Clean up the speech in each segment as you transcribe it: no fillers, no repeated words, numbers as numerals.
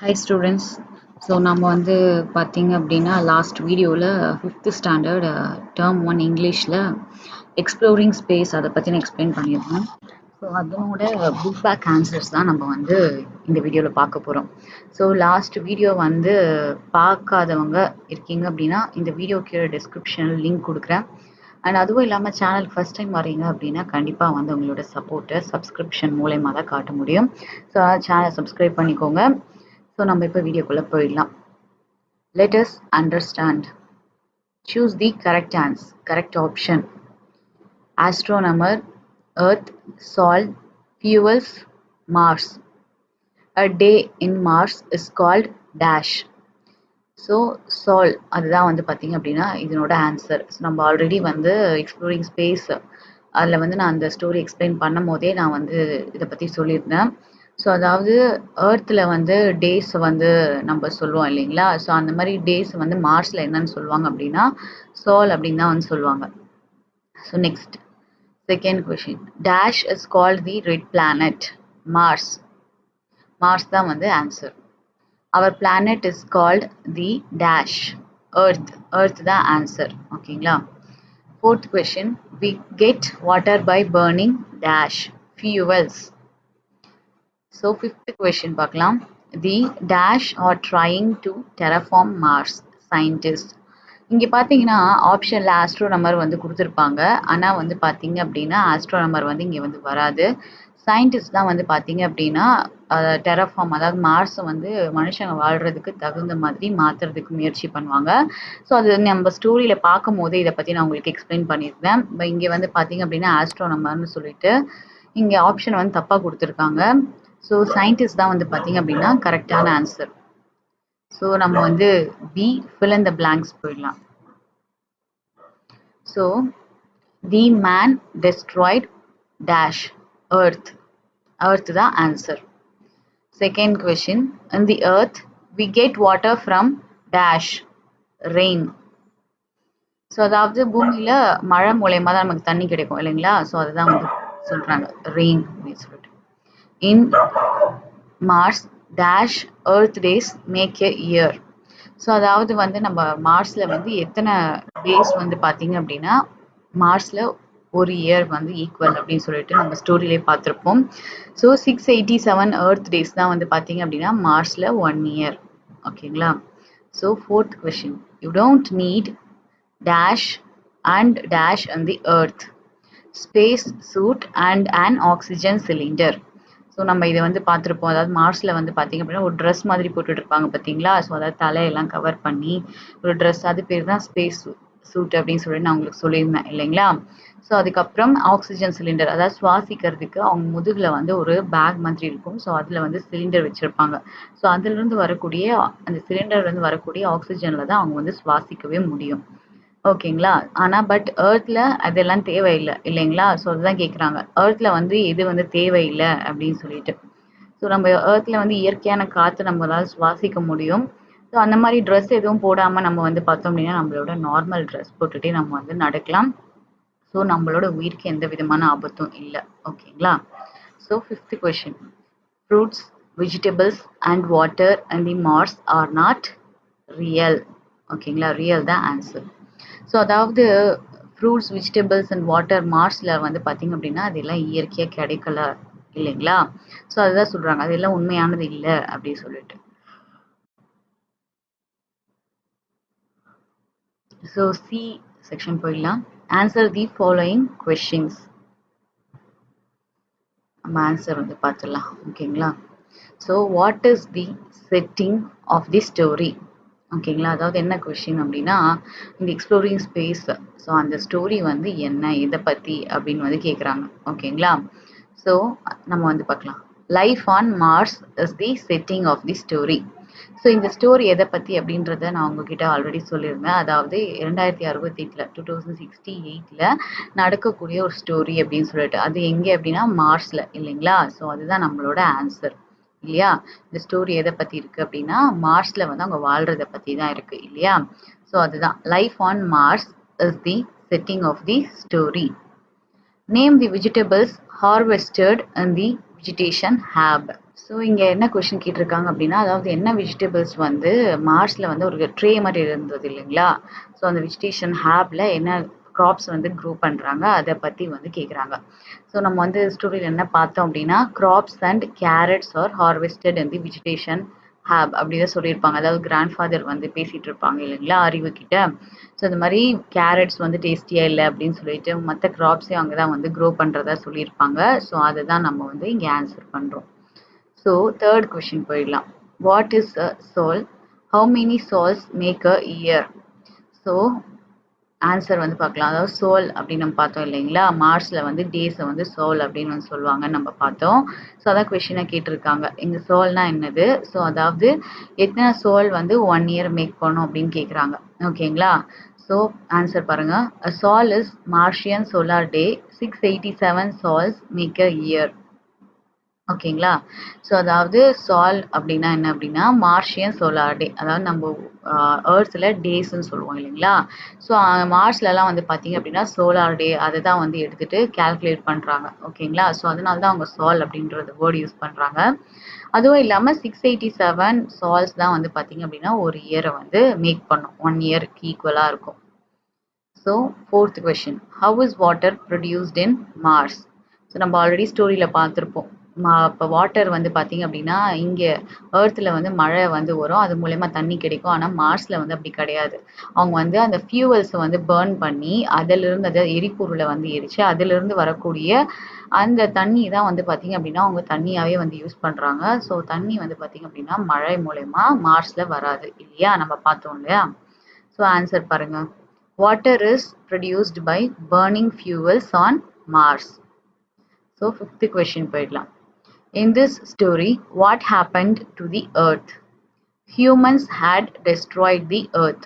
Hi students. So நம்ம வந்து பார்த்தீங்க அப்படின்னா லாஸ்ட் வீடியோவில் 5th ஸ்டாண்டர்ட் டேர்ம் 1 இங்கிலீஷில் எக்ஸ்ப்ளோரிங் ஸ்பேஸ் அதை பற்றி நான் எக்ஸ்பிளைன் பண்ணியிருந்தேன். ஸோ அதனோட புக் பேக் ஆன்சர்ஸ் தான் நம்ம வந்து இந்த வீடியோவில் பார்க்க போகிறோம். ஸோ லாஸ்ட் வீடியோ வந்து பார்க்காதவங்க இருக்கீங்க அப்படின்னா இந்த வீடியோ கீழே டிஸ்கிரிப்ஷனில் லிங்க் கொடுக்குறேன். அண்ட் அதுவும் இல்லாமல் சேனலுக்கு ஃபஸ்ட் டைம் வரீங்க அப்படின்னா கண்டிப்பாக வந்து உங்களோட சப்போர்ட்டை சப்ஸ்கிரிப்ஷன் மூலயமா தான் காட்ட முடியும். ஸோ சேனலை சப்ஸ்கிரைப் பண்ணிக்கோங்க. ஸோ நம்ம இப்போ வீடியோக்குள்ளே போயிடலாம். Let us understand. Choose the correct option. Astronomer, Earth, Sol, fuels, Mars. A day in Mars is called dash. So சால் அதுதான் வந்து பார்த்தீங்க அப்படின்னா இதனோட ஆன்சர். நம்ம ஆல்ரெடி வந்து எக்ஸ்ப்ளோரிங் ஸ்பேஸ் அதில் வந்து நான் அந்த ஸ்டோரி எக்ஸ்பிளைன் பண்ணும் போதே நான் வந்து இதை பற்றி சொல்லியிருந்தேன். ஸோ அதாவது ஏர்த்தில் வந்து டேஸ் வந்து நம்ம சொல்லுவோம் இல்லைங்களா? ஸோ அந்த மாதிரி டேஸ் வந்து மார்ஸில் என்னன்னு சொல்லுவாங்க அப்படின்னா சால் அப்படின்னு தான் வந்து சொல்லுவாங்க. So next second question. Dash is called the red planet. Mars தான் வந்து answer. Our planet is called the dash. Earth the answer. ஓகேங்களா? Fourth question. We get water by burning dash fuels. So fifth question பார்க்கலாம். The dash are trying to terraform Mars. Scientists. இங்கே பார்த்தீங்கன்னா ஆப்ஷனில் astronomer வந்து கொடுத்துருப்பாங்க. ஆனால் வந்து பார்த்தீங்க அப்படின்னா ஆஸ்ட்ரோனமர் வந்து இங்கே வந்து வராது. சயின்டிஸ்ட் தான் வந்து பார்த்தீங்க அப்படின்னா டெரஃபார்ம் அதாவது மார்ஸை வந்து மனுஷங்க வாழ்கிறதுக்கு தகுந்த மாதிரி மாற்றுறதுக்கு முயற்சி பண்ணுவாங்க. ஸோ அது நம்ம ஸ்டோரியில் பார்க்கும் போதே இதை பற்றி நான் உங்களுக்கு எக்ஸ்பிளைன் பண்ணியிருந்தேன். இங்கே வந்து பார்த்தீங்க அப்படின்னா ஆஸ்ட்ரோனமர்னு சொல்லிட்டு இங்கே ஆப்ஷன் வந்து தப்பாக கொடுத்துருக்காங்க. ஸோ சயின்டிஸ்ட் தான் வந்து பார்த்தீங்க அப்படின்னா கரெக்டான ஆன்சர். ஸோ நம்ம வந்து B fill in the blanks போயிடலாம். So the man destroyed dash earth. earth தான் answer. Second question. in the earth we get water from dash rain. So அதாவது பூமியில் மழை மூலயமா தான் நமக்கு தண்ணி கிடைக்கும் இல்லைங்களா? ஸோ அதுதான் வந்து சொல்கிறாங்க ரெயின் அப்படின்னு சொல்லிட்டு. In Mars dash earth days make a year. So அதாவது வந்து நம்ம மார்ஸில் வந்து எத்தனை டேஸ் வந்து பார்த்தீங்க அப்படின்னா மார்ஸில் ஒரு இயர் வந்து ஈக்குவல் அப்படின்னு சொல்லிட்டு நம்ம ஸ்டோரியிலே பார்த்துருப்போம். ஸோ 687 earth டேஸ் தான் வந்து பார்த்தீங்க அப்படின்னா மார்ஸில் 1 இயர். ஓகேங்களா? So fourth question. You don't need dash and dash on the earth space suit and an oxygen cylinder. So நம்ம இதை வந்து பார்த்துருப்போம். அதாவது மார்ஸில் வந்து பார்த்தீங்க அப்படின்னா ஒரு ட்ரெஸ் மாதிரி போட்டுட்டு இருப்பாங்க பார்த்தீங்களா? ஸோ அதாவது தலையெல்லாம் கவர் பண்ணி ஒரு ட்ரெஸ், அது பேர் தான் ஸ்பேஸ் சூட் அப்படின்னு சொல்லிட்டு நான் உங்களுக்கு சொல்லியிருந்தேன் இல்லைங்களா? ஸோ அதுக்கப்புறம் ஆக்சிஜன் சிலிண்டர், அதாவது சுவாசிக்கிறதுக்கு அவங்க முதுகில் வந்து ஒரு பேக் மாதிரி இருக்கும். ஸோ அதில் வந்து சிலிண்டர் வச்சுருப்பாங்க. ஸோ அதுலேருந்து வரக்கூடிய அந்த சிலிண்டர்லேருந்து வரக்கூடிய ஆக்சிஜனில் தான் அவங்க வந்து சுவாசிக்கவே முடியும். ஓகேங்களா? ஆனால் பட் ஏர்த்தில் அதெல்லாம் தேவையில்லை இல்லைங்களா? ஸோ அதுதான் கேட்குறாங்க. ஏர்த்தில் வந்து இது வந்து தேவையில்லை அப்படின்னு சொல்லிட்டு. ஸோ நம்ம ஏர்த்தில் வந்து இயற்கையான காற்று நம்மளால் சுவாசிக்க முடியும். ஸோ அந்த மாதிரி ட்ரெஸ் எதுவும் போடாமல் நம்ம வந்து பார்த்தோம் அப்படின்னா நம்மளோட நார்மல் ட்ரெஸ் போட்டுகிட்டே நம்ம வந்து நடக்கலாம். ஸோ நம்மளோட உயிருக்கு எந்த விதமான ஆபத்தும் இல்லை. ஓகேங்களா? So fifth question. Fruits, vegetables and water and the Mars are not real. ஓகேங்களா? ரியல் தான் ஆன்சர். ஸோ அதாவது ஃப்ரூட்ஸ், வெஜிடபிள்ஸ் அண்ட் வாட்டர் மார்ஸில் வந்து பார்த்தீங்க அப்படின்னா அதெல்லாம் இயற்கையாக கிடைக்கல இல்லைங்களா? ஸோ அதுதான் சொல்கிறாங்க, அதெல்லாம் உண்மையானது இல்லை அப்படின்னு சொல்லிட்டு. ஸோ சி செக்ஷன் போயிடலாம். Answer the following questions. நம்ம ஆன்சர் வந்து பார்த்துடலாம். ஓகேங்களா? So what is the setting of the story? ஓகேங்களா? அதாவது என்ன கொஷின் அப்படின்னா இந்த எக்ஸ்ப்ளோரிங் ஸ்பேஸ், ஸோ அந்த ஸ்டோரி வந்து என்ன, இதை பற்றி அப்படின்னு வந்து கேட்குறாங்க. ஓகேங்களா? ஸோ நம்ம வந்து பார்க்கலாம். Life on Mars is the setting of the story. So இந்த ஸ்டோரி எதை பற்றி அப்படின்றத நான் உங்ககிட்ட ஆல்ரெடி சொல்லியிருந்தேன். அதாவது 2068 2068 நடக்கக்கூடிய ஒரு ஸ்டோரி அப்படின்னு சொல்லிட்டு. அது எங்கே அப்படின்னா மார்ஸில் இல்லைங்களா? ஸோ அதுதான் நம்மளோட ஆன்சர் இல்லையா? இந்த ஸ்டோரி எதை பற்றி இருக்குது அப்படின்னா மார்ஸில் வந்து அவங்க வாழ்கிறத பற்றி தான் இருக்குது இல்லையா? ஸோ அதுதான் life on Mars is the setting of the story. Name the vegetables harvested in the vegetation have. So இங்கே என்ன கொஷின் கேட்டிருக்காங்க அப்படின்னா, அதாவது என்ன வெஜிடபிள்ஸ் வந்து மார்ஸில் வந்து ஒரு ட்ரே மாதிரி இருந்தது இல்லைங்களா? ஸோ அந்த வெஜிடேஷன் ஹேப்பில் என்ன க்ராப்ஸ் வந்து க்ரோ பண்ணுறாங்க அதை பற்றி வந்து கேட்குறாங்க. ஸோ நம்ம வந்து ஸ்டோரியில் என்ன பார்த்தோம் அப்படின்னா, crops and carrots are harvested in the vegetation ஹேப் அப்படிதான் சொல்லியிருப்பாங்க. அதாவது கிராண்ட் ஃபாதர் வந்து பேசிகிட்டு இருப்பாங்க இல்லைங்களா அறிவு கிட்ட. ஸோ இந்த மாதிரி கேரட்ஸ் வந்து டேஸ்டியாக இல்லை அப்படின்னு சொல்லிட்டு மற்ற க்ராப்ஸையும் அங்கே தான் வந்து க்ரோ பண்ணுறதா சொல்லியிருப்பாங்க. ஸோ அதை தான் நம்ம வந்து இங்கே ஆன்சர் பண்ணுறோம். ஸோ தேர்ட் கொஷின் போயிடலாம். What is a sol? How many sols make a year? So answer வந்து பார்க்கலாம். அதாவது சோல் அப்படின்னு நம்ம பார்த்தோம் இல்லைங்களா? மார்ஸில் வந்து டேஸை வந்து சோல் அப்படின்னு வந்து சொல்லுவாங்கன்னு நம்ம பார்த்தோம். ஸோ அதான் கொஷினை கேட்டிருக்காங்க. இங்கே சோல்னா என்னது? ஸோ அதாவது எத்தனை சோல் வந்து 1 இயர் மேக் பண்ணும் அப்படின்னு கேட்குறாங்க. ஓகேங்களா? ஸோ ஆன்சர் பாருங்க. A sol is Martian solar day 687 sols make a year. ஓகேங்களா? ஸோ அதாவது சால் அப்படின்னா என்ன அப்படின்னா மார்ஷியன் சோலார் டே, அதாவது நம்ம எர்த்தில் டேஸ்ன்னு சொல்லுவோம் இல்லைங்களா? ஸோ மார்ஸ்லலாம் வந்து பார்த்தீங்க அப்படின்னா சோலார் டே அதை தான் வந்து எடுத்துகிட்டு கேல்குலேட் பண்ணுறாங்க. ஓகேங்களா? ஸோ அதனால தான் அவங்க சால் அப்படின்றது வேர்டு யூஸ் பண்ணுறாங்க. அதுவும் இல்லாமல் 687 சால்ஸ் தான் வந்து பார்த்தீங்க அப்படின்னா ஒரு இயரை வந்து மேக் பண்ணும். 1 இயருக்கு ஈக்குவலாக இருக்கும். So fourth question, how is water produced in Mars? So நம்ம ஆல்ரெடி ஸ்டோரியில் பார்த்துருப்போம். இப்போ வாட்டர் வந்து பார்த்தீங்க அப்படின்னா இங்கே ஏர்த்தில் வந்து மழை வந்து வரும், அது மூலயமா தண்ணி கிடைக்கும். ஆனால் மார்ஸில் வந்து அப்படி கிடையாது. அவங்க வந்து அந்த ஃபியூவல்ஸை வந்து பேர்ன் பண்ணி அதிலிருந்து அதை எரிபொருளை வந்து எரித்து அதிலிருந்து வரக்கூடிய அந்த தண்ணி தான் வந்து பார்த்தீங்க அப்படின்னா அவங்க தண்ணியாகவே வந்து யூஸ் பண்ணுறாங்க. ஸோ தண்ணி வந்து பார்த்தீங்க அப்படின்னா மழை மூலயமா மார்ஸில் வராது இல்லையா? நம்ம பார்த்தோம் இல்லையா? ஸோ ஆன்சர் பாருங்கள். Water is produced by burning fuels on Mars. So fifth question போயிடலாம். In this story, what happened to the Earth? Humans had destroyed the Earth.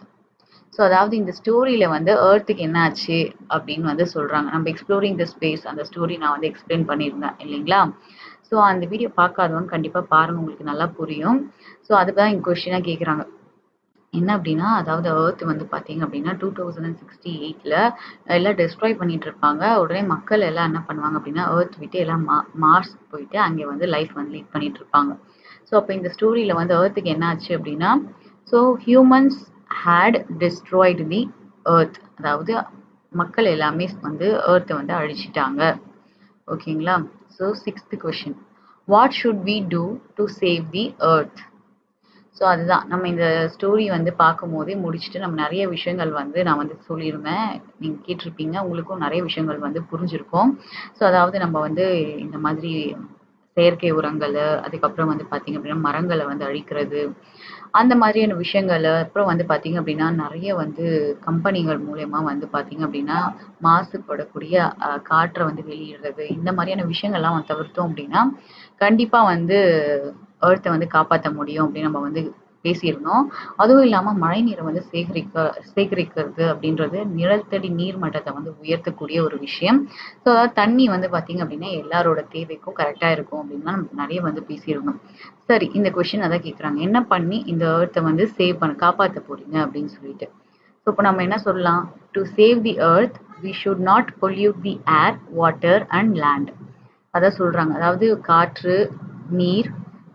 So அதாவது இந்த ஸ்டோரியில் வந்து ஏர்த்துக்கு என்ன ஆச்சு அப்படின்னு வந்து சொல்கிறாங்க. நம்ம எக்ஸ்ப்ளோரிங் த ஸ்பேஸ் அந்த ஸ்டோரி நான் வந்து எக்ஸ்பிளைன் பண்ணியிருந்தேன் இல்லைங்களா? ஸோ அந்த வீடியோ பார்க்காதவங்க கண்டிப்பாக பாருங்கள், உங்களுக்கு நல்லா புரியும். ஸோ அதுக்கு தான் இங்கே கொஷினாக கேட்குறாங்க. என்ன அப்படின்னா, அதாவது எர்த் வந்து பார்த்தீங்க அப்படின்னா 2068ல் எல்லாம் டெஸ்ட்ராய் பண்ணிட்டு இருப்பாங்க. உடனே மக்கள் எல்லாம் என்ன பண்ணுவாங்க அப்படின்னா எர்த் விட்டு எல்லாம் மார்ஸ்க்கு போயிட்டு அங்கே வந்து லைஃப் வந்து லீட் பண்ணிட்டு இருப்பாங்க. ஸோ அப்போ இந்த ஸ்டோரியில் வந்து எர்த்துக்கு என்ன ஆச்சு அப்படின்னா, so humans had destroyed the earth, அதாவது மக்கள் எல்லாமே வந்து எர்த்தை வந்து அழிச்சிட்டாங்க. ஓகேங்களா? So sixth question, what should we do to save the earth? So அதுதான் நம்ம இந்த ஸ்டோரி வந்து பார்க்கும்போதே முடிச்சுட்டு நம்ம நிறைய விஷயங்கள் வந்து நான் வந்து சொல்லியிருந்தேன். நீங்கள் கேட்டிருப்பீங்க, உங்களுக்கும் நிறைய விஷயங்கள் வந்து புரிஞ்சிருக்கும். ஸோ அதாவது நம்ம வந்து இந்த மாதிரி செயற்கை உரங்கள், அதுக்கப்புறம் வந்து பார்த்தீங்க அப்படின்னா மரங்களை வந்து அழிக்கிறது, அந்த மாதிரியான விஷயங்கள், அப்புறம் வந்து பார்த்தீங்க அப்படின்னா நிறைய வந்து கம்பெனிகள் மூலயமா வந்து பார்த்தீங்க அப்படின்னா மாசுபடக்கூடிய காற்றை வந்து வெளியிடுறது, இந்த மாதிரியான விஷயங்கள்லாம் வந்து தவிர்த்தோம் அப்படின்னா கண்டிப்பாக வந்து எர்த்தை வந்து காப்பாற்ற முடியும் அப்படின்னு நம்ம வந்து பேசியிருந்தோம். அதுவும் இல்லாமல் மழை நீரை வந்து சேகரிக்கிறது அப்படின்றது நிலத்தடி நீர் மட்டத்தை வந்து உயர்த்தக்கூடிய ஒரு விஷயம். ஸோ அதாவது தண்ணி வந்து பார்த்தீங்க அப்படின்னா எல்லாரோட தேவைக்கும் கரெக்டாக இருக்கும் அப்படின்னு நம்ம நிறைய வந்து பேசியிருந்தோம். சரி, இந்த கொஷின் அதான் கேட்குறாங்க, என்ன பண்ணி இந்த எர்த்தை வந்து காப்பாற்ற போறீங்க அப்படின்னு சொல்லிட்டு. ஸோ இப்போ நம்ம என்ன சொல்லலாம், to save the earth we should not pollute the air, water and land. அதான் சொல்கிறாங்க. அதாவது காற்று, நீர்,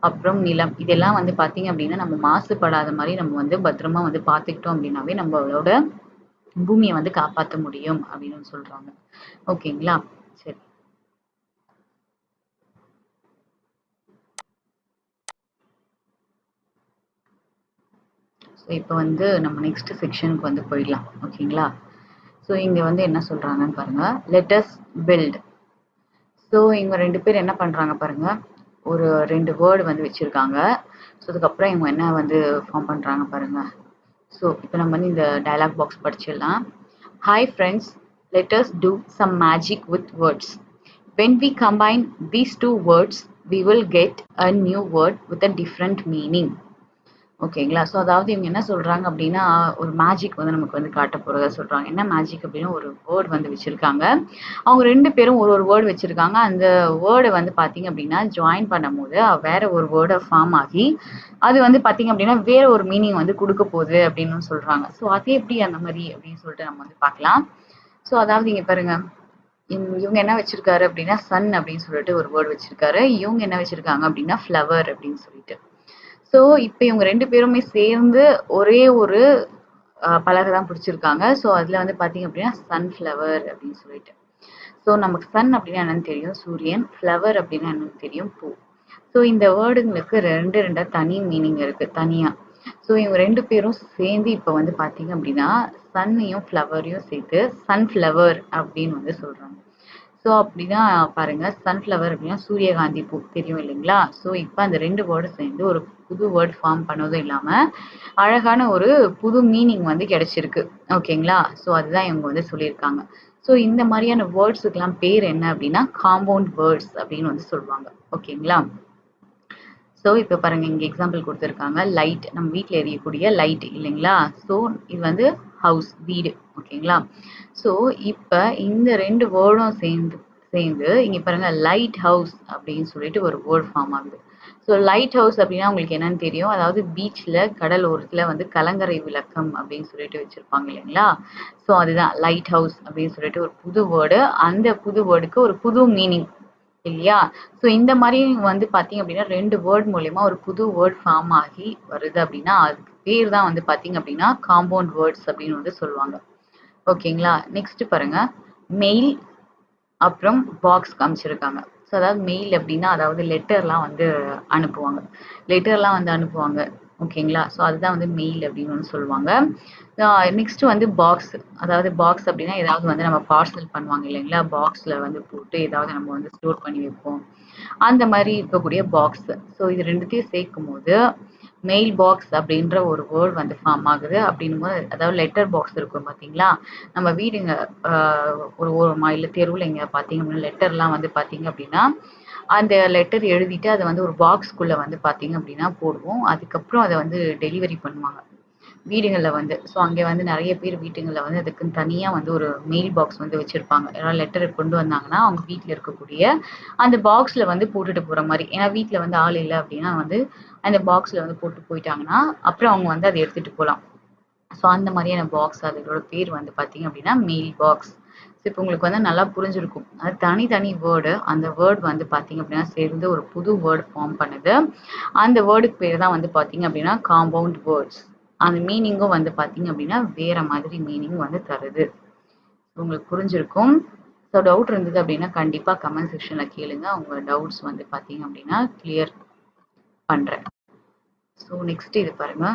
அப்புறம் நிலம், இதெல்லாம் வந்து பார்த்தீங்க அப்படின்னா நம்ம மாசுபடாத மாதிரி நம்ம வந்து பத்திரமா வந்து பார்த்துக்கிட்டோம் அப்படின்னாவே நம்மளோட பூமியை வந்து காப்பாற்ற முடியும் அப்படின்னு சொல்கிறாங்க. ஓகேங்களா? சரி, ஸோ இப்போ வந்து நம்ம நெக்ஸ்ட் செக்ஷனுக்கு வந்து போயிடலாம். ஓகேங்களா? ஸோ இங்கே வந்து என்ன சொல்கிறாங்கன்னு பாருங்கள், லெட் அஸ் பில்ட். ஸோ இவங்க 2 பேர் என்ன பண்ணுறாங்க பாருங்கள், ஒரு 2 வேர்டு வந்து வச்சுருக்காங்க. ஸோ அதுக்கப்புறம் இவங்க என்ன வந்து ஃபார்ம் பண்ணுறாங்க பாருங்கள். ஸோ இப்போ நம்ம வந்து இந்த டயலாக் பாக்ஸ் படிச்சிடலாம். Hi friends, let us do some magic with words. When we combine these two words, we will get a new word with a different meaning. ஓகேங்களா? ஸோ அதாவது இவங்க என்ன சொல்கிறாங்க அப்படின்னா ஒரு மேஜிக் வந்து நமக்கு வந்து காட்ட போகிறதா சொல்கிறாங்க. என்ன மேஜிக் அப்படின்னா ஒரு வேர்டு வந்து வச்சுருக்காங்க. அவங்க 2 பேரும் ஒரு ஒரு வேர்டு வச்சுருக்காங்க. அந்த வேர்டை வந்து பார்த்தீங்க அப்படின்னா ஜாயின் பண்ணும்போது வேற ஒரு வேர்டை ஃபார்ம் ஆகி அது வந்து பார்த்தீங்க அப்படின்னா வேற ஒரு மீனிங் வந்து கொடுக்க போகுது அப்படின்னு சொல்கிறாங்க. ஸோ அது எப்படி அந்த மாதிரி அப்படின்னு சொல்லிட்டு நம்ம வந்து பார்க்கலாம். ஸோ அதாவது இங்கே பாருங்க, இவங்க என்ன வச்சிருக்காரு அப்படின்னா சன் அப்படின்னு சொல்லிட்டு ஒரு வேர்டு வச்சிருக்காரு. இவங்க என்ன வச்சிருக்காங்க அப்படின்னா ஃப்ளவர் அப்படின்னு சொல்லிட்டு. ஸோ இப்போ இவங்க 2 பேருமே சேர்ந்து ஒரே ஒரு பலகை தான் பிடிச்சிருக்காங்க. ஸோ அதில் வந்து பார்த்தீங்க அப்படின்னா சன்ஃப்ளவர் அப்படின்னு சொல்லிட்டு. ஸோ நமக்கு சன் அப்படின்னா என்னன்னு தெரியும் சூரியன், ஃப்ளவர் அப்படின்னா என்னன்னு தெரியும் பூ. ஸோ இந்த வேர்டுங்களுக்கு ரெண்டா தனி மீனிங் இருக்கு தனியா. ஸோ இவங்க 2 பேரும் சேர்ந்து இப்போ வந்து பார்த்தீங்க அப்படின்னா சன்னையும் ஃப்ளவரையும் சேர்த்து சன்ஃப்ளவர் அப்படின்னு வந்து சொல்றாங்க. ஸோ அப்படின்னா பாருங்க சன்ஃப்ளவர் அப்படின்னா சூரியகாந்தி பூ தெரியும் இல்லைங்களா? ஸோ இப்போ அந்த 2 வேர்டு சேர்ந்து ஒரு புது வேர்ட் ஃபார்ம் பண்ணதும் இல்லாம அழகான ஒரு புது மீனிங் வந்து கிடைச்சிருக்கு. ஓகேங்களா? ஸோ அதுதான் இவங்க வந்து சொல்லியிருக்காங்க. ஸோ இந்த மாதிரியான வேர்ட்ஸுக்கெல்லாம் பேர் என்ன அப்படின்னா காம்பவுண்ட் வேர்ட்ஸ் அப்படின்னு வந்து சொல்லுவாங்க. ஓகேங்களா? ஸோ இப்போ பாருங்க இங்கே எக்ஸாம்பிள் கொடுத்துருக்காங்க லைட் நம்ம வீட்டில் எரியக்கூடிய லைட் இல்லைங்களா? ஸோ இது வந்து ஹவுஸ் வீடு ஓகேங்களா? ஸோ இப்போ இந்த 2 வேர்டும் சேர்ந்து சேர்ந்து இங்கே பாருங்க லைட் ஹவுஸ் அப்படின்னு சொல்லிட்டு ஒரு வேர்ட் ஃபார்ம் ஆகுது. ஸோ லைட் ஹவுஸ் அப்படின்னா உங்களுக்கு என்னன்னு தெரியும் அதாவது பீச்சில் கடல் ஓரத்தில் வந்து கலங்கரை விளக்கம் அப்படின்னு சொல்லிட்டு வச்சுருப்பாங்க இல்லைங்களா? ஸோ அதுதான் லைட் ஹவுஸ் அப்படின்னு சொல்லிட்டு ஒரு புது வேர்டு அந்த புது வேர்டுக்கு ஒரு புது மீனிங் இல்லையா? ஸோ இந்த மாதிரி வந்து பார்த்தீங்க அப்படின்னா 2 வேர்ட் மூலியமா ஒரு புது வேர்ட் ஃபார்ம் ஆகி வருது அப்படின்னா அதுக்கு பேர் தான் வந்து பார்த்தீங்க அப்படின்னா காம்பவுண்ட் வேர்ட்ஸ் அப்படின்னு வந்து சொல்லுவாங்க. ஓகேங்களா? நெக்ஸ்ட் பாருங்க மெயில் அப்புறம் பாக்ஸ் காமிச்சிருக்காங்க. ஸோ அதாவது மெயில் அப்படின்னா அதாவது லெட்டர்லாம் வந்து அனுப்புவாங்க. லெட்டர்லாம் வந்து அனுப்புவாங்க. ஓகேங்களா? ஸோ அதுதான் வந்து மெயில் அப்படின்னு வந்து சொல்லுவாங்க. நெக்ஸ்ட் வந்து பாக்ஸ். அதாவது பாக்ஸ் அப்படின்னா ஏதாவது வந்து நம்ம பார்சல் பண்ணுவாங்க இல்லைங்களா? பாக்ஸ்ல வந்து போட்டு ஏதாவது நம்ம வந்து ஸ்டோர் பண்ணி வைப்போம். அந்த மாதிரி இருக்கக்கூடிய பாக்ஸ். ஸோ இது 2த்தையும் சேர்க்கும்போது மெயில் பாக்ஸ் அப்படின்ற ஒரு வேர்ட் வந்து ஃபார்ம் ஆகுது. அப்படின்னும்போது அதாவது லெட்டர் பாக்ஸ் இருக்கும் பார்த்தீங்களா? நம்ம வீடுங்க ஒரு ஓரமா இல்ல தெருவுல எங்க பார்த்தீங்க அப்படின்னா லெட்டர்லாம் வந்து பார்த்தீங்க அப்படின்னா, அந்த லெட்டர் எழுதிட்டு அத வந்து ஒரு பாக்ஸ்க்குள்ள வந்து பார்த்தீங்க அப்படின்னா போடுவோம். அதுக்கப்புறம் அத வந்து டெலிவரி பண்ணுவாங்க. வீடுகள்ல வந்து. ஸோ அங்கே வந்து நெறைய பேர் வீட்டுங்கள்ல வந்து அதுக்குன்னு தனியா வந்து ஒரு மெயில் பாக்ஸ் வந்து வச்சிருப்பாங்க. யாராவது லெட்டர் கொண்டு வந்தாங்கன்னா, அவங்க வீட்ல இருக்கக்கூடிய அந்த பாக்ஸ்ல வந்து போட்டுட்டு போற மாரி. ஏன்னா வீட்ல வந்து ஆள் இல்ல அப்படின்னா வந்து, அந்த பாக்ஸ்ல வந்து போட்டு போயிட்டாங்கன்னா, அப்புறம் அவங்க வந்து அத எடுத்துட்டு போலாம். ஸோ அந்த மாதிரியான பாக்ஸ் அதோட பேர் வந்து பார்த்தீங்க அப்படின்னா, மெயில் பாக்ஸ். ஸோ இப்போ உங்களுக்கு வந்து நல்லா புரிஞ்சிருக்கும். அது தனி வேர்டு. அந்த வேர்ட் வந்து பார்த்தீங்க அப்படின்னா, சேர்ந்து ஒரு புது வேர்ட் ஃபார்ம் பண்ணுது. அந்த வேர்டுக்கு பேர் தான் வந்து பார்த்தீங்க அப்படின்னா, காம்பவுண்ட் வேர்ட்ஸ். அந்த மீனிங்கும் வந்து பார்த்தீங்க அப்படின்னா, வேற மாதிரி மீனிங் வந்து தருது. உங்களுக்கு புரிஞ்சிருக்கும். ஸோ டவுட் இருந்தது அப்படின்னா, கண்டிப்பா கமெண்ட் செக்ஷன்ல கேளுங்க. உங்க டவுட்ஸ் வந்து பார்த்தீங்க அப்படின்னா, கிளியர் பண்றேன். ஸோ நெக்ஸ்ட் இது பாருங்க.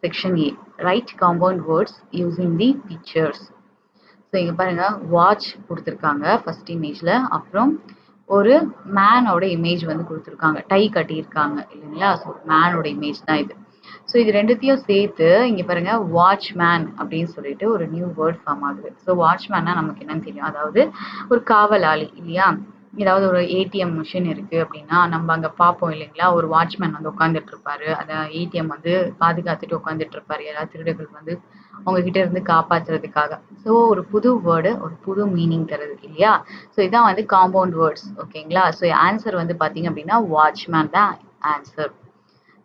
Section A. Right compound words using the pictures. So இங்க பாருங்க வாட்ச் குடுத்துருக்காங்க ஃபர்ஸ்ட் இமேஜ்ல. அப்புறம் ஒரு மேனோட இமேஜ் வந்து குடுத்துருக்காங்க. டை கட்டியிருக்காங்க இல்லைங்களா? ஸோ மேனோட இமேஜ் தான் இது. ஸோ இது 2த்தையும் சேர்த்து இங்க பாருங்க வாட்ச்மேன் அப்படின்னு சொல்லிட்டு ஒரு நியூ வேர்ட் ஃபார்ம் ஆகுது. ஸோ வாட்ச்மேன்னா நமக்கு என்னன்னு தெரியும். அதாவது ஒரு காவலாளி இல்லையா? ஏதாவது ஒரு ஏடிஎம் மிஷின் இருக்கு அப்படின்னா, நம்ம அங்க பார்ப்போம் இல்லைங்களா? ஒரு வாட்ச்மேன் வந்து உட்கார்ந்துட்டு இருப்பாரு. அத ஏடிஎம் வந்து பாதுகாத்துட்டு உட்கார்ந்துட்டு இருப்பாரு. யாராவது திருடர்கள் வந்து அவங்க கிட்ட இருந்து காப்பாத்துறதுக்காக. ஸோ ஒரு புது வேர்டு, ஒரு புது மீனிங் தருது இல்லையா? ஸோ இதான் வந்து காம்பவுண்ட் வேர்ட்ஸ் ஓகேங்களா? ஸோ ஆன்சர் வந்து பார்த்தீங்க அப்படின்னா வாட்ச்மேன் தான் ஆன்சர்.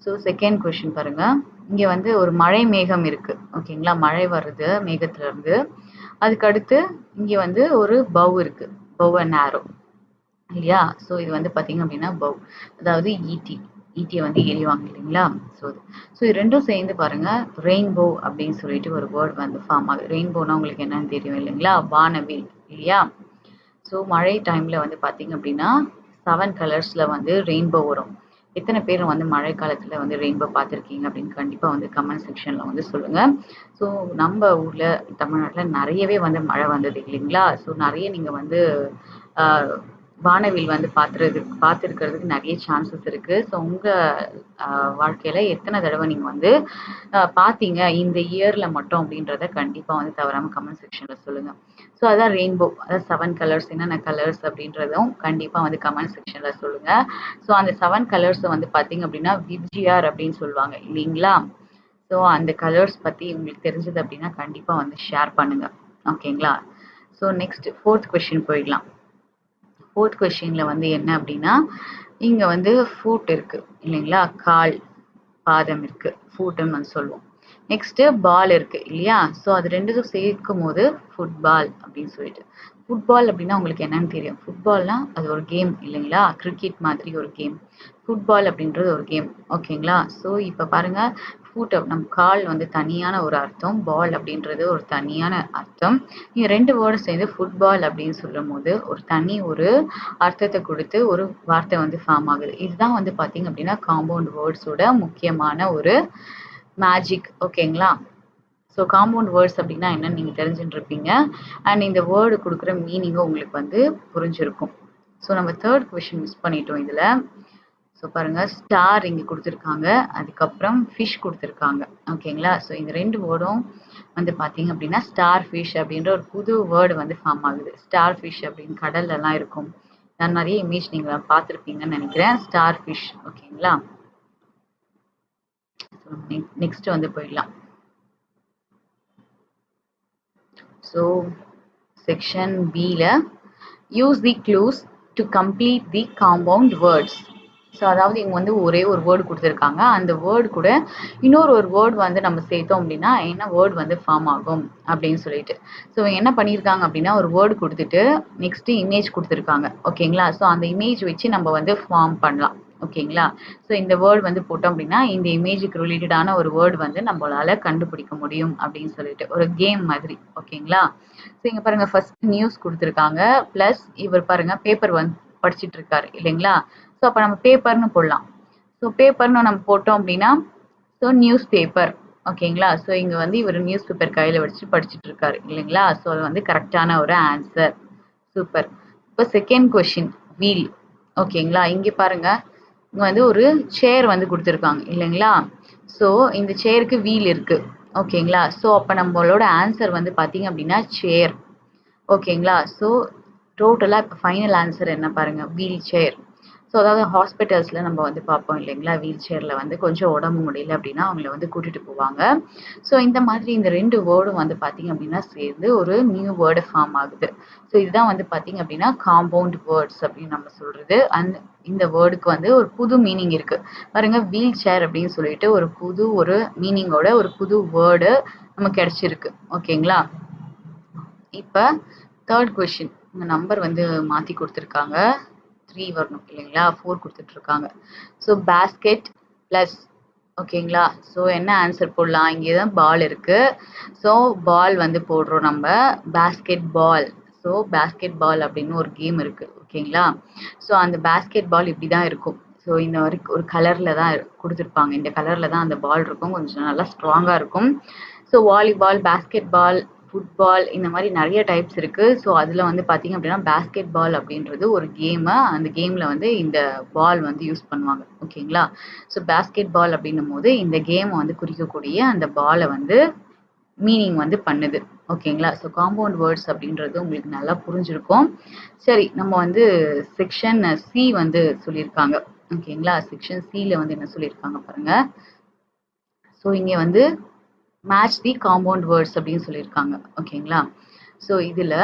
ஸோ செகண்ட் கொஸ்டின் பாருங்க. இங்க வந்து ஒரு மழை மேகம் இருக்கு. ஓகேங்களா? மழை வருது மேகத்துல இருந்து. அதுக்கு அடுத்து இங்க வந்து ஒரு பவ் இருக்கு. பவ் அண்ட் ஆரோ இல்லையா? ஸோ இது வந்து பார்த்தீங்க அப்படின்னா பவ். அதாவது ஈட்டி. ஈட்டிய வந்து எறிவாங்க இல்லைங்களா? ஸோ இது. ஸோ இது 2ம் சேர்ந்து பாருங்க ரெயின்போ அப்படின்னு சொல்லிட்டு ஒரு வேர்ட் வந்து ஃபார்ம் ஆகுது. ரெயின்போனா உங்களுக்கு என்னன்னு தெரியும் இல்லைங்களா? வானவில் இல்லையா? ஸோ மழை டைம்ல வந்து பார்த்தீங்க அப்படின்னா 7 கலர்ஸ்ல வந்து ரெயின்போ வரும். எத்தனை பேர் வந்து மழை காலத்துல வந்து ரெயின்போ பார்த்துருக்கீங்க அப்படின்னு கண்டிப்பா வந்து கமெண்ட் செக்ஷன்ல வந்து சொல்லுங்க. ஸோ நம்ம ஊர்ல தமிழ்நாட்டுல நெறையவே வந்து மழை வந்தது இல்லைங்களா? ஸோ நெறைய நீங்க வந்து ஆ வானவில் வந்து பார்த்துருக்கிறதுக்கு நெறைய சான்சஸ் இருக்கு. ஸோ உங்க அ வாழ்க்கையில எத்தன தடவ நீங்க வந்து பார்த்தீங்க இந்த இயர்ல மட்டும் அப்படின்றத கண்டிப்பா வந்து தவறாம கமெண்ட் செக்ஷன்ல சொல்லுங்க. ஸோ அதான் ரெயின்போ. அதாவது 7 கலர்ஸ் என்னென்ன கலர்ஸ் அப்படின்றதும் கண்டிப்பா வந்து கமெண்ட் செக்ஷன்ல சொல்லுங்க. ஸோ அந்த 7 கலர்ஸ வந்து பார்த்தீங்க அப்படின்னா, விப்ஜிஆர் அப்படின்னு சொல்லுவாங்க இல்லீங்களா? ஸோ அந்த கலர்ஸ் பத்தி உங்களுக்கு தெரிஞ்சது அப்படின்னா, கண்டிப்பா வந்து ஷேர் பண்ணுங்க. ஓகேங்களா? ஸோ நெக்ஸ்ட் 4த் கொஸ்டின் போயிடலாம். 4த் கொஸ்டின்ல வந்து என்ன அப்படின்னா, இங்க வந்து ஃபூட் இருக்கு இல்லைங்களா? கால், பாதம் இருக்கு. ஃபூட்ன்னு வந்து சொல்லுவோம். நெக்ஸ்ட் பால் இருக்கு இல்லையா? ஸோ அது ரெண்டுக்கும் சேர்க்கும் போது ஃபுட்பால் அப்படின்னு சொல்லிட்டு. ஃபுட்பால் அப்படின்னா உங்களுக்கு என்னன்னு தெரியும். ஃபுட்பால்னா அது ஒரு கேம் இல்லைங்களா? கிரிக்கெட் மாதிரி ஒரு கேம். ஃபுட்பால் அப்படின்றது ஒரு கேம். ஓகேங்களா? ஸோ இப்போ பாருங்க, ஃபுட் நம்ம கால் வந்து தனியான ஒரு அர்த்தம், பால் அப்படின்றது ஒரு தனியான அர்த்தம். இந்த 2 வேர்டும் சேர்ந்து ஃபுட்பால் அப்படின்னு சொல்லும்போது ஒரு தனி ஒரு அர்த்தத்தை கொடுத்து ஒரு வார்த்தை வந்து ஃபார்ம் ஆகுது. இதுதான் வந்து பார்த்தீங்க அப்படின்னா காம்பவுண்ட் வேர்ட்ஸோட முக்கியமான ஒரு மேஜிக். ஓகேங்களா? ஸோ காம்பவுண்ட் வேர்ட்ஸ் அப்படின்னா என்னன்னு நீங்கள் தெரிஞ்சுட்டு அண்ட் இந்த வேர்டு கொடுக்குற மீனிங்கும் உங்களுக்கு வந்து புரிஞ்சிருக்கும். ஸோ நம்ம தேர்ட் கொஷின் மிஸ் பண்ணிட்டோம் இதில். ஸோ பாருங்க, ஸ்டார் இங்கே கொடுத்துருக்காங்க, அதுக்கப்புறம் ஃபிஷ் கொடுத்துருக்காங்க. ஓகேங்களா? ஸோ இந்த 2 வேர்டும் வந்து பார்த்தீங்க அப்படின்னா ஸ்டார் ஃபிஷ் அப்படின்ற ஒரு புது வேர்டு வந்து ஃபார்ம் ஆகுது. ஸ்டார் ஃபிஷ் அப்படின்னு கடல்லலாம் இருக்கும். நான் நிறைய இமேஜ் நீங்கள் பார்த்துருப்பீங்கன்னு நினைக்கிறேன். Star fish. ஓகேங்களா? நெக்ஸ்ட் வந்து போயிடலாம். ஸோ செக்ஷன் பியில் use the clues to complete the compound words. So அதாவது இவங்க வந்து ஒரே ஒரு வேர்டு கொடுத்துருக்காங்க, அந்த வேர்டு கூட இன்னொரு ஒரு வேர்டு வந்து நம்ம சேர்த்தோம் அப்படின்னா என்ன வேர்டு வந்து ஃபார்ம் ஆகும் அப்படின்னு சொல்லிட்டு. ஸோ இவங்க என்ன பண்ணியிருக்காங்க அப்படின்னா ஒரு வேர்டு கொடுத்துட்டு நெக்ஸ்ட் இமேஜ் கொடுத்துருக்காங்க. ஓகேங்களா? ஸோ அந்த இமேஜ் வச்சு நம்ம வந்து ஃபார்ம் பண்ணலாம். ஓகேங்களா? ஸோ இந்த வேர்டு வந்து போட்டோம் அப்படின்னா இந்த இமேஜுக்கு ரிலேட்டடான ஒரு வேர்டு வந்து நம்மளால கண்டுபிடிக்க முடியும் அப்படின்னு சொல்லிட்டு ஒரு கேம் மாதிரி. ஓகேங்களா? ஸோ இங்க பாருங்க, ஃபர்ஸ்ட் நியூஸ் கொடுத்துருக்காங்க, பிளஸ் இவர் பாருங்க பேப்பர் வந்து படிச்சிட்டு இருக்காரு இல்லைங்களா? ஸோ அப்போ நம்ம பேப்பர்னு போடலாம். ஸோ பேப்பர்னு நம்ம போட்டோம் அப்படின்னா ஸோ நியூஸ் பேப்பர். ஓகேங்களா? ஸோ இங்கே வந்து இவர் நியூஸ் பேப்பர் கையில் வச்சு படிச்சுட்டு இருக்காரு இல்லைங்களா? ஸோ அது வந்து கரெக்டான ஒரு ஆன்சர். சூப்பர். இப்போ செகண்ட் கொஷின், வீல். ஓகேங்களா? இங்கே பாருங்க, இங்கே வந்து ஒரு சேர் வந்து கொடுத்துருக்காங்க இல்லைங்களா? ஸோ இந்த சேருக்கு வீல் இருக்கு. ஓகேங்களா? ஸோ அப்போ நம்மளோட ஆன்சர் வந்து பார்த்தீங்க அப்படின்னா சேர். ஓகேங்களா? ஸோ டோட்டலாக இப்போ ஃபைனல் ஆன்சர் என்ன பாருங்க, வீல் சேர். ஸோ அதாவது ஹாஸ்பிட்டல்ஸில் நம்ம வந்து பார்ப்போம் இல்லைங்களா? வீல் சேரில் வந்து கொஞ்சம் உடம்பு முடியல அப்படின்னா அவங்கள வந்து கூட்டிகிட்டு போவாங்க. ஸோ இந்த மாதிரி இந்த 2 வேர்டும் வந்து பார்த்தீங்க அப்படின்னா சேர்ந்து ஒரு நியூ வேர்டு ஃபார்ம் ஆகுது. ஸோ இதுதான் வந்து பார்த்தீங்க அப்படின்னா காம்பவுண்ட் வேர்ட்ஸ் அப்படின்னு நம்ம சொல்றது. இந்த வேர்டுக்கு வந்து ஒரு புது மீனிங் இருக்கு. பாருங்க, வீல் சேர் அப்படின்னு சொல்லிட்டு ஒரு புது ஒரு மீனிங்கோட ஒரு புது வேர்டு நமக்கு கிடைச்சிருக்கு. ஓகேங்களா? இப்போ தேர்ட் கொஷின், இந்த நம்பர் வந்து மாற்றி கொடுத்துருக்காங்க. 3 வரணும் இல்லைங்களா? 4 கொடுத்துட்டு இருக்காங்க. So basket plus. ஓகேங்களா? ஸோ என்ன ஆன்சர் போடலாம்? இங்கே தான் பால் இருக்கு. ஸோ பால் வந்து போடுறோம் நம்ம, basketball. So basketball அப்படின்னு ஒரு கேம் இருக்கு. ஓகேங்களா? ஸோ அந்த பேஸ்கெட் பால் இப்படி தான் இருக்கும். ஸோ இந்த வரைக்கும் ஒரு கலரில் தான் கொடுத்துருப்பாங்க. இந்த கலரில் தான் அந்த பால் இருக்கும். கொஞ்சம் நல்லா ஸ்ட்ராங்காக இருக்கும். So volleyball, basketball, football இந்த மாதிரி நிறைய டைப்ஸ் இருக்கு. ஸோ அதில் வந்து பார்த்தீங்க அப்படின்னா பேஸ்கெட் பால் அப்படின்றது ஒரு கேமு. அந்த கேமில் வந்து இந்த பால் வந்து யூஸ் பண்ணுவாங்க. ஓகேங்களா? ஸோ பேஸ்கெட் பால் அப்படின்னும் போது இந்த கேமை வந்து குறிக்கக்கூடிய அந்த பாலை வந்து மீனிங் வந்து பண்ணுது. ஓகேங்களா? ஸோ காம்பவுண்ட் வேர்ட்ஸ் அப்படின்றது உங்களுக்கு நல்லா புரிஞ்சிருக்கும். சரி, நம்ம வந்து செக்ஷன் சி வந்து சொல்லியிருக்காங்க. ஓகேங்களா? செக்ஷன் சியில் வந்து என்ன சொல்லியிருக்காங்க பாருங்க. ஸோ இங்கே வந்து மேட்ச் தி காம்பவுண்ட் வேர்ட்ஸ் அப்படின்னு சொல்லியிருக்காங்க. ஓகேங்களா? ஸோ இதில்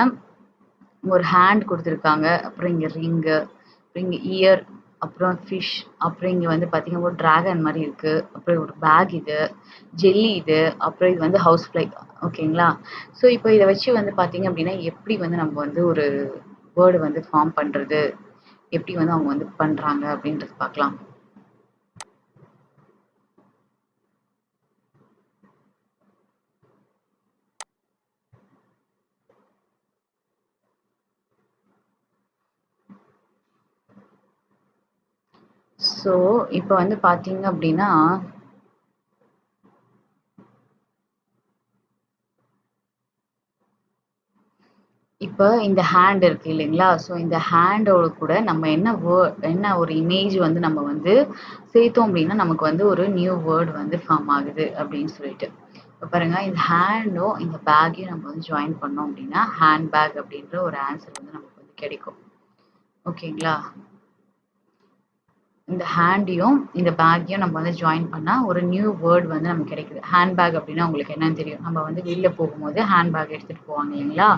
ஒரு ஹேண்ட் கொடுத்துருக்காங்க, அப்புறம் இங்கே ரிங்கு, அப்புறம் இங்கே இயர், அப்புறம் ஃபிஷ், அப்புறம் இங்கே வந்து பார்த்தீங்கன்னா ஒரு டிராகன் மாதிரி இருக்கு, அப்புறம் ஒரு பேக் இது, ஜெல்லி இது, அப்புறம் இது வந்து ஹவுஸ் ஃப்ளை. ஓகேங்களா? ஸோ இப்போ இதை வச்சு வந்து பார்த்தீங்க அப்படின்னா எப்படி வந்து நம்ம வந்து ஒரு வேர்டு வந்து ஃபார்ம் பண்ணுறது, எப்படி வந்து அவங்க வந்து பண்ணுறாங்க அப்படின்றது பார்க்கலாம். ஸோ இப்போ வந்து பார்த்தீங்க அப்படின்னா இப்போ இந்த ஹேண்ட் இருக்கு இல்லைங்களா? ஸோ இந்த ஹேண்டோட கூட நம்ம என்ன ஒரு இமேஜ் வந்து நம்ம வந்து சேர்த்தோம் அப்படின்னா நமக்கு வந்து ஒரு நியூ வேர்ட் வந்து ஃபார்ம் ஆகுது அப்படின்னு சொல்லிட்டு. இப்போ பாருங்க, இந்த ஹேண்டும் இந்த பேக்கையும் நம்ம வந்து ஜாயின் பண்ணோம் அப்படின்னா ஹேண்ட் பேக் அப்படின்ற ஒரு ஆன்சர் வந்து நமக்கு வந்து கிடைக்கும். ஓகேங்களா? இந்த ஹேண்டையும் இந்த பேக்கையும் நம்ம வந்து ஜாயின் பண்ணால் ஒரு நியூ வேர்ட் வந்து நமக்கு கிடைக்குது. ஹேண்ட் பேக் அப்படின்னா உங்களுக்கு என்னன்னு தெரியும். நம்ம வந்து வெளில போகும்போது ஹேண்ட் பேக் எடுத்துகிட்டு போவாங்க இல்லைங்களா?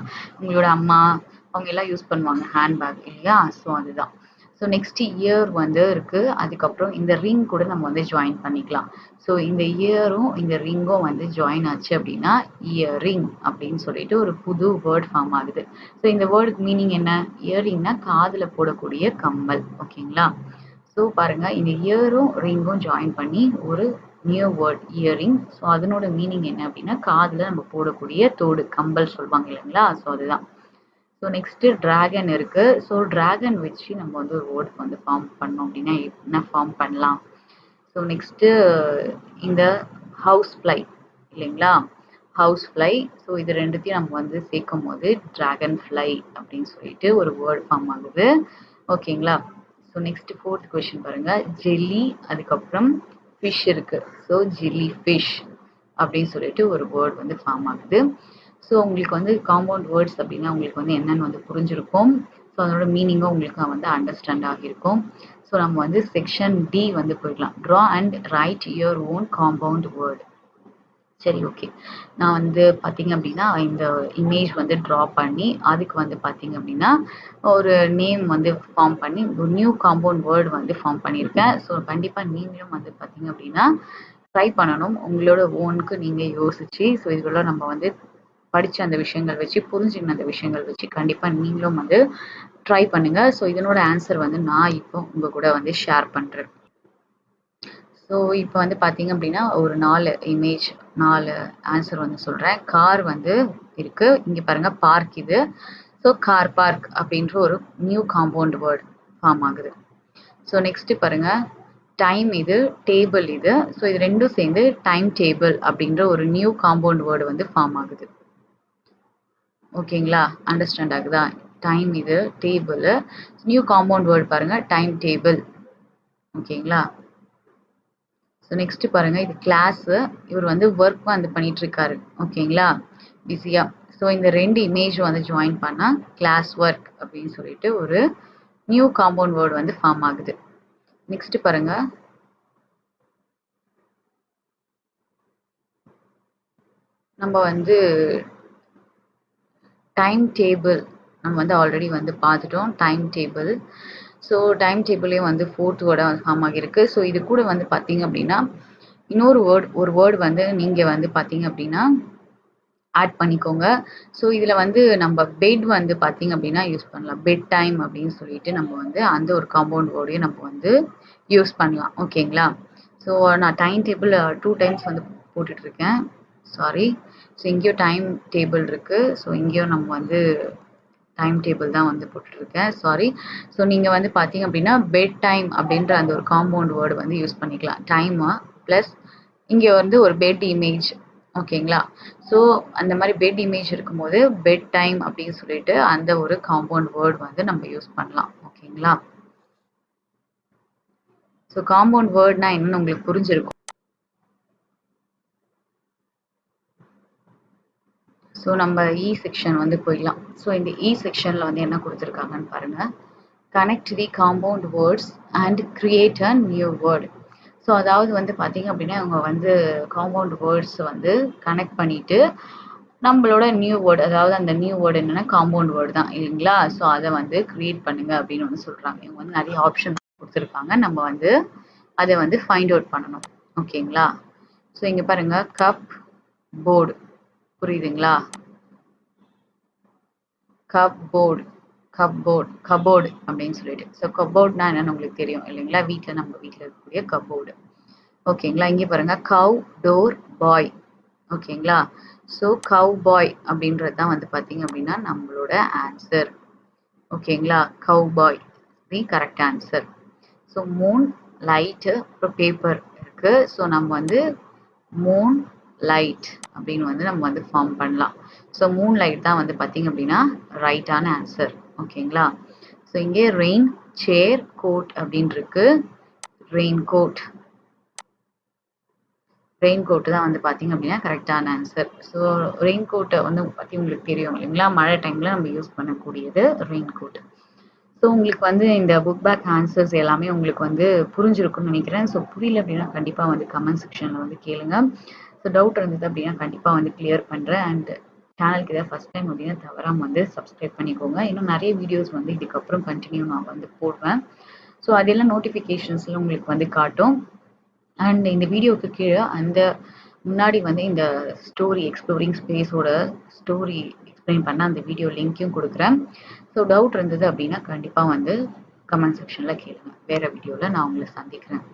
உங்களோட அம்மா அவங்க எல்லாம் யூஸ் பண்ணுவாங்க ஹேண்ட் பேக் இல்லையா? ஸோ அதுதான். ஸோ நெக்ஸ்ட் இயர் வந்து இருக்கு. அதுக்கப்புறம் இந்த ரிங் கூட நம்ம வந்து ஜாயின் பண்ணிக்கலாம். ஸோ இந்த இயரும் இந்த ரிங்கும் வந்து ஜாயின் ஆச்சு அப்படின்னா இயரிங் அப்படின்னு சொல்லிட்டு ஒரு புது வேர்ட் ஃபார்ம் ஆகுது. ஸோ இந்த வேர்டுக்கு மீனிங் என்ன? இயரிங்னா காதுல போடக்கூடிய கம்மல். ஓகேங்களா? ஸோ பாருங்க, இந்த இயரும் ரிங்கும் ஜாயின் பண்ணி ஒரு நியூ வேர்ட் இயரிங். ஸோ அதனோட மீனிங் என்ன அப்படின்னா காதுல நம்ம போடக்கூடிய தோடு, கம்பல் சொல்லுவாங்க இல்லைங்களா? ஸோ அதுதான். ஸோ நெக்ஸ்ட் டிராகன் இருக்கு. ஸோ டிராகன் வச்சு நம்ம வந்து ஒரு வேர்ட் வந்து ஃபார்ம் பண்ணோம் அப்படின்னா என்ன ஃபார்ம் பண்ணலாம்? ஸோ நெக்ஸ்ட் இந்த ஹவுஸ் ஃப்ளை இல்லைங்களா? House fly. ஸோ இது ரெண்டுத்தையும் நம்ம வந்து சேர்க்கும் போது டிராகன் ஃப்ளை அப்படின்னு சொல்லிட்டு ஒரு வேர்ட் ஃபார்ம் ஆகுது. ஓகேங்களா? ஸோ நெக்ஸ்ட் ஃபோர்த் கொஸ்டின் பாருங்க. ஜெல்லி, அதுக்கப்புறம் ஃபிஷ் இருக்கு. ஸோ ஜெல்லி ஃபிஷ் அப்படின்னு சொல்லிட்டு ஒரு வேர்ட் வந்து ஃபார்ம் ஆகுது. ஸோ உங்களுக்கு வந்து காம்பவுண்ட் வேர்ட்ஸ் அப்படின்னா உங்களுக்கு வந்து என்னன்னு வந்து புரிஞ்சிருக்கும். ஸோ அதோட மீனிங்கும் உங்களுக்கு வந்து அண்டர்ஸ்டாண்ட் ஆகியிருக்கும். ஸோ நம்ம வந்து செக்ஷன் டி வந்து போயிடலாம். Draw and right your own compound word. சரி, ஓகே. நான் வந்து பார்த்தீங்க அப்படின்னா இந்த இமேஜ் வந்து ட்ரா பண்ணி அதுக்கு வந்து பார்த்தீங்க அப்படின்னா ஒரு நேம் வந்து ஃபார்ம் பண்ணி ஒரு நியூ காம்பவுண்ட் வேர்டு வந்து ஃபார்ம் பண்ணியிருக்கேன். ஸோ கண்டிப்பாக நீங்களும் வந்து பார்த்தீங்க அப்படின்னா ட்ரை பண்ணணும். உங்களோட ஓனுக்கு நீங்கள் யோசிச்சு. ஸோ இதுக்குள்ள நம்ம வந்து படிச்ச அந்த விஷயங்கள் வச்சு, புரிஞ்சுக்கின அந்த விஷயங்கள் வச்சு கண்டிப்பா நீங்களும் வந்து ட்ரை பண்ணுங்க. ஸோ இதனோட ஆன்சர் வந்து நான் இப்போ உங்க கூட வந்து ஷேர் பண்றேன். ஸோ இப்போ வந்து பார்த்தீங்க அப்படின்னா ஒரு 4 இமேஜ் 4 ஆன்சர் வந்து சொல்றேன். கார் வந்து இருக்கு. இங்க பாருங்க பார்க் இது. ஸோ கார் பார்க் அப்படின்ற ஒரு நியூ காம்பவுண்ட் வேர்ட் ஃபார்ம் ஆகுது. ஸோ நெக்ஸ்ட் பாருங்க டைம் இது, டேபிள் இது. ஸோ இது ரெண்டும் சேர்ந்து டைம் டேபிள் அப்படின்ற ஒரு நியூ காம்பவுண்ட் வேர்டு வந்து ஃபார்ம் ஆகுது. ஓகேங்களா? அண்டர்ஸ்டாண்ட் ஆகுதா? டைம் இது, டேபிள். நியூ காம்பவுண்ட் வேர்ட் பாருங்க டைம் டேபிள். ஓகேங்களா? ஸோ நெக்ஸ்ட் பாருங்க இது கிளாஸ். இவர் வந்து ஒர்க் வந்து பண்ணிட்டு இருக்காரு. ஓகேங்களா? பிஸியா. ஸோ இந்த 2 இமேஜ் வந்து ஜாயின் பண்ணா கிளாஸ் ஒர்க் அப்படின்னு சொல்லிட்டு ஒரு நியூ காம்பவுண்ட் வேர்ட் வந்து ஃபார்ம் ஆகுது. நெக்ஸ்ட் பாருங்க நம்ம வந்து டைம் டேபிள் நம்ம வந்து ஆல்ரெடி வந்து பார்த்துட்டோம். Time table. ஸோ டைம் டேபிளையும் வந்து ஃபோர்த் வேர்டாக ஃபார்ம் ஆகியிருக்கு. ஸோ இது கூட வந்து பார்த்தீங்க அப்படின்னா இன்னொரு ஒரு வேர்டு வந்து நீங்கள் வந்து பார்த்தீங்க அப்படின்னா ஆட் பண்ணிக்கோங்க. ஸோ இதில் வந்து நம்ம பெட் வந்து பார்த்தீங்க அப்படின்னா யூஸ் பண்ணலாம். பெட் டைம் அப்படின்னு சொல்லிட்டு நம்ம வந்து அந்த ஒரு காம்பவுண்ட் வேர்டையும் நம்ம வந்து யூஸ் பண்ணலாம். ஓகேங்களா? ஸோ நான் டைம் டேபிள் 2 டைம்ஸ் வந்து போட்டுட்ருக்கேன். சாரி. ஸோ இங்கேயும் டைம் டேபிள் இருக்குது. ஸோ இங்கேயும் நம்ம வந்து டைம் டேபிள் தான் வந்து போட்டுட்ருக்கேன். சாரி. ஸோ நீங்கள் வந்து பார்த்தீங்க அப்படின்னா பெட் டைம் அப்படின்ற அந்த ஒரு காம்பவுண்ட் வேர்டு வந்து யூஸ் பண்ணிக்கலாம். டைமா ப்ளஸ் இங்கே வந்து ஒரு பெட் இமேஜ். ஓகேங்களா? ஸோ அந்த மாதிரி பெட் இமேஜ் இருக்கும்போது பெட் டைம் அப்படின்னு சொல்லிட்டு அந்த ஒரு காம்பவுண்ட் வேர்டு வந்து நம்ம யூஸ் பண்ணலாம். ஓகேங்களா? ஸோ காம்பவுண்ட் வேர்ட்னா என்னன்னு உங்களுக்கு புரிஞ்சிருக்கும். ஸோ நம்ம இ செக்ஷன் வந்து போயிடலாம். ஸோ இந்த இ செக்ஷனில் வந்து என்ன கொடுத்துருக்காங்கன்னு பாருங்கள். Connect the compound words and create a new word. So அதாவது வந்து பார்த்தீங்க அப்படின்னா இவங்க வந்து காம்பவுண்ட் வேர்ட்ஸ் வந்து கனெக்ட் பண்ணிட்டு நம்மளோட நியூ வேர்டு, அதாவது அந்த நியூ வேர்டு என்னன்னா காம்பவுண்ட் வேர்டு தான் இல்லைங்களா? ஸோ அதை வந்து கிரியேட் பண்ணுங்க அப்படின்னு வந்து சொல்கிறாங்க. இவங்க வந்து நிறைய ஆப்ஷன்ஸ் கொடுத்துருக்காங்க. நம்ம வந்து அதை வந்து ஃபைண்ட் அவுட் பண்ணணும். ஓகேங்களா? ஸோ இங்கே பாருங்க கப் போர்டு புரியுதுங்களா? கப்போர்டு கபோர்டு அப்படின்னு சொல்லிட்டு. ஸோ கபோர்ட்னா என்னன்னு உங்களுக்கு தெரியும் இல்லைங்களா? நம்ம வீட்டில் இருக்கக்கூடிய கபோர்டு. ஓகேங்களா? இங்கே பாருங்க கவ் டோர் பாய். ஓகேங்களா? ஸோ கவ் பாய் அப்படின்றது தான் வந்து பார்த்தீங்க அப்படின்னா நம்மளோட ஆன்சர். ஓகேங்களா? Cow boy the correct answer. So moonlight அப்புறம் பேப்பர் இருக்கு. ஸோ நம்ம வந்து மூன் லைட் அப்படின்னு வந்து நம்ம வந்து ஃபார்ம் பண்ணலாம். ஸோ மூன் லைட் தான் வந்து பார்த்தீங்க அப்படின்னா ரைட்டான ஆன்சர். ஓகேங்களா? ஸோ இங்கே ரெயின் சேர் கோட் அப்படின்னு இருக்கு. ரெயின் கோட் தான் வந்து பார்த்தீங்க அப்படின்னா கரெக்டான ஆன்சர். ஸோ ரெயின் கோட்டை வந்து பற்றி உங்களுக்கு தெரியும் இல்லைங்களா? மழை டைமில் நம்ம யூஸ் பண்ணக்கூடியது ரெயின் கோட். ஸோ உங்களுக்கு வந்து இந்த புக் பேக் ஆன்சர்ஸ் எல்லாமே உங்களுக்கு வந்து புரிஞ்சிருக்கும்னு நினைக்கிறேன். ஸோ புரியல அப்படின்னா கண்டிப்பாக வந்து கமெண்ட் செக்ஷனில் வந்து கேளுங்க. ஸோ டவுட் இருந்தது அப்படின்னா கண்டிப்பாக வந்து கிளியர் பண்ணுறேன். அண்ட் சேனலுக்கு இதை ஃபஸ்ட் டைம் அப்படின்னா தவறாமல் வந்து சப்ஸ்கிரைப் பண்ணிக்கோங்க. இன்னும் நிறைய வீடியோஸ் வந்து இதுக்கப்புறம் கண்டினியூ நான் வந்து போடுவேன். ஸோ அதெல்லாம் நோட்டிஃபிகேஷன்ஸில் உங்களுக்கு வந்து காட்டும். அண்ட் இந்த வீடியோவுக்கு கீழே அந்த முன்னாடி வந்து இந்த ஸ்டோரி எக்ஸ்ப்ளோரிங் ஸ்பேஸோட ஸ்டோரி எக்ஸ்பிளைன் பண்ண அந்த வீடியோ லிங்க்கையும் கொடுக்குறேன். ஸோ டவுட் இருந்தது அப்படின்னா கண்டிப்பாக வந்து கமெண்ட் செக்ஷனில் கேளுங்க. வேறு வீடியோவில் நான் உங்களை சந்திக்கிறேன்.